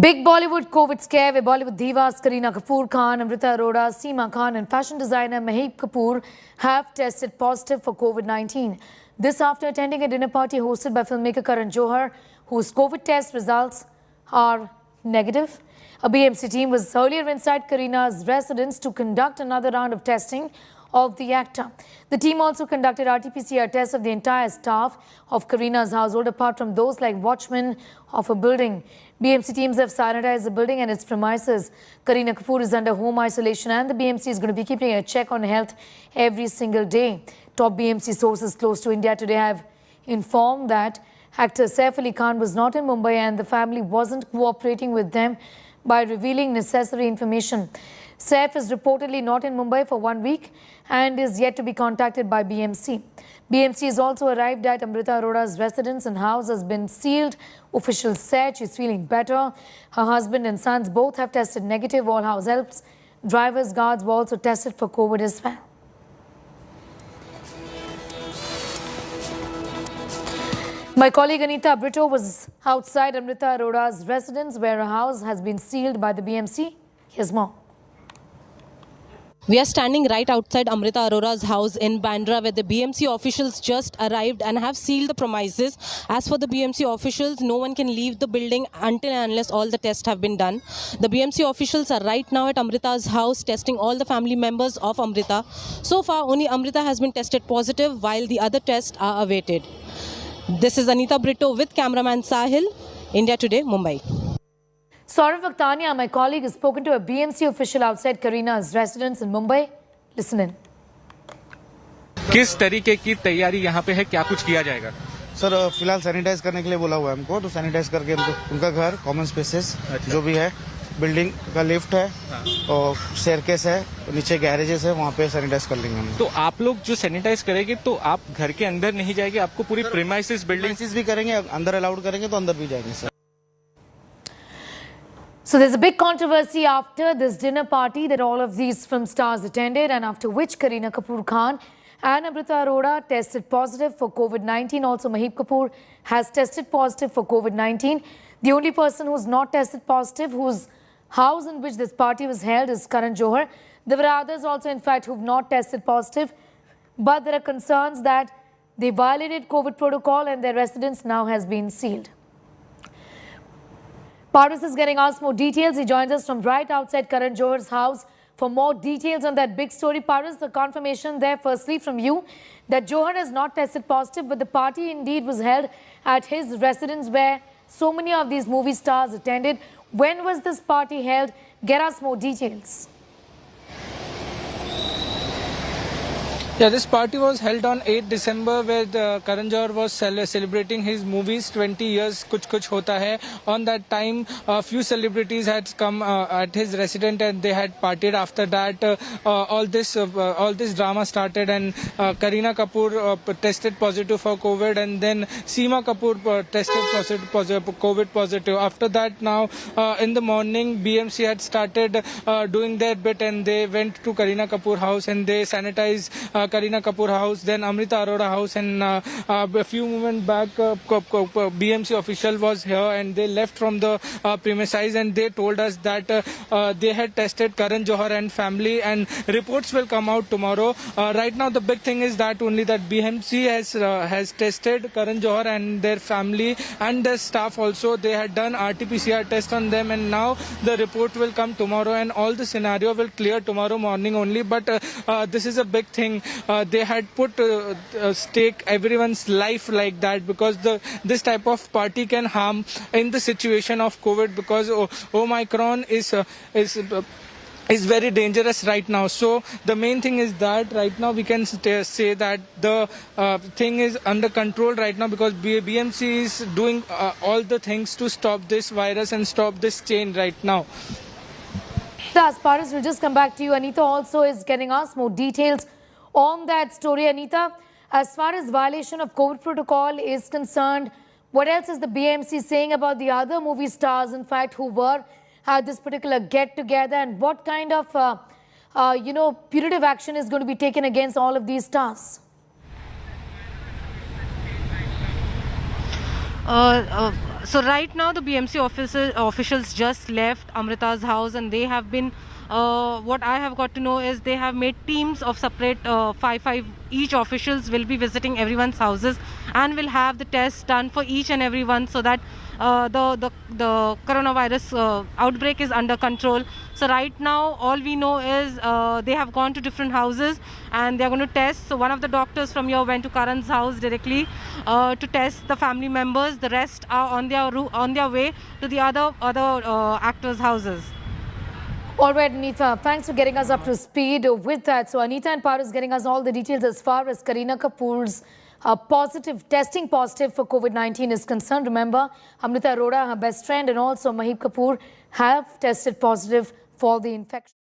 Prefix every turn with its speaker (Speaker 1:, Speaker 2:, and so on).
Speaker 1: Big Bollywood COVID scare where Bollywood divas Kareena Kapoor Khan, Amrita Arora, Seema Khan and fashion designer Mahip Kapoor have tested positive for COVID-19. This after attending a dinner party hosted by filmmaker Karan Johar, whose COVID test results are negative. A BMC team was earlier inside Kareena's residence to conduct another round of testing of the actor. The team also conducted RT-PCR tests of the entire staff of Kareena's household, apart from those like watchmen of a building. BMC teams have sanitized the building and its premises. Kareena Kapoor is under home isolation and the BMC is going to be keeping a check on health every single day. Top BMC sources close to India today have informed that actor Saif Ali Khan was not in Mumbai and the family wasn't cooperating with them by revealing necessary information. Saif is reportedly not in Mumbai for 1 week and is yet to be contacted by BMC. BMC has also arrived at Amrita Arora's residence and house has been sealed. Officials said she's feeling better. Her husband and sons both have tested negative. All house helps, drivers, guards were also tested for COVID as well. My colleague Anita Brito was outside Amrita Arora's residence where her house has been sealed by the BMC. Here's more.
Speaker 2: We are standing right outside Amrita Arora's house in Bandra where the BMC officials just arrived and have sealed the premises. As for the BMC officials, no one can leave the building until and unless all the tests have been done. The BMC officials are right now at Amrita's house testing all the family members of Amrita. So far, only Amrita has been tested positive while the other tests are awaited. This is Anita Brito with cameraman Sahil, India Today, Mumbai.
Speaker 1: Saurav Vakhtania, my colleague, has spoken to a BMC official outside Kareena's residence in Mumbai. Listen in.
Speaker 3: किस तरीके की तैयारी यहाँ पे है, क्या कुछ किया जाएगा?
Speaker 4: सर फिलहाल सैनिटाइज करने के लिए बोला हुआ है हमको, तो सैनिटाइज करके उनका घर, कॉमन स्पेसेस जो भी है, बिल्डिंग का लिफ्ट है और स्टेयरकेस है, नीचे गैरेजेस है, वहाँ पे सैनिटाइज कर लेंगे हम।
Speaker 3: तो आप लोग जो सैनिटाइज करेंगे तो आप घर के अंदर नहीं जाएंगे, आपको पूरी प्रीमाइसेस बिल्डिंग
Speaker 4: भी करेंगे, अंदर अलाउड करेंगे तो अंदर भी जाएंगे sir.
Speaker 1: So there's a big controversy after this dinner party that all of these film stars attended and after which Kareena Kapoor Khan and Amrita Arora tested positive for COVID-19. Also, Mahip Kapoor has tested positive for COVID-19. The only person who's not tested positive, whose house in which this party was held, is Karan Johar. There were others also, in fact, who've not tested positive. But there are concerns that they violated COVID protocol and their residence now has been sealed. Paras is getting us more details. He joins us from right outside Karan Johar's house for more details on that big story. Paras, the confirmation there firstly from you that Johar has not tested positive, but the party indeed was held at his residence where so many of these movie stars attended. When was this party held? Get us more details.
Speaker 5: Yeah, this party was held on 8 December where Karan Johar was celebrating his movies 20 years Kuch Kuch Hota Hai. On that time, a few celebrities had come at his residence and they had partied. After that, all this drama started and Kareena Kapoor tested positive for COVID and then Seema Kapoor tested COVID positive. After that, now in the morning, BMC had started doing their bit and they went to Kareena Kapoor house and they sanitized Kareena Kapoor house, then Amrita Arora house, and a few moments back, BMC official was here and they left from the premises and they told us that they had tested Karan Johar and family, and reports will come out tomorrow. Right now, the big thing is that only that BMC has tested Karan Johar and their family and their staff also. They had done RT-PCR test on them, and now the report will come tomorrow, and all the scenario will clear tomorrow morning only. But this is a big thing. They had put stake everyone's life like that because this type of party can harm in the situation of COVID because Omicron is very dangerous right now. So the main thing is that right now we can say that the thing is under control right now because BMC is doing all the things to stop this virus and stop this chain right now.
Speaker 1: As far as we'll just come back to you, Anita also is getting us more details on that story. Anita, as far as violation of COVID protocol is concerned, what else is the BMC saying about the other movie stars, in fact, who were at this particular get-together, and what kind of, punitive action is going to be taken against all of these stars?
Speaker 2: So right now the BMC officials just left Amrita's house, and they have been, what I have got to know is they have made teams of separate 5 each officials will be visiting everyone's houses and will have the tests done for each and everyone, so that the coronavirus outbreak is under control. So right now all we know is they have gone to different houses and they are going to test. So one of the doctors from here went to Karan's house directly to test the family members. The rest are on their way to the other actors' houses.
Speaker 1: All right, Anita, thanks for getting us up to speed with that. So Anita and Paras getting us all the details as far as Kareena Kapoor's testing positive for COVID-19 is concerned. Remember, Amrita Arora, her best friend, and also Maheep Kapoor have tested positive for the infection.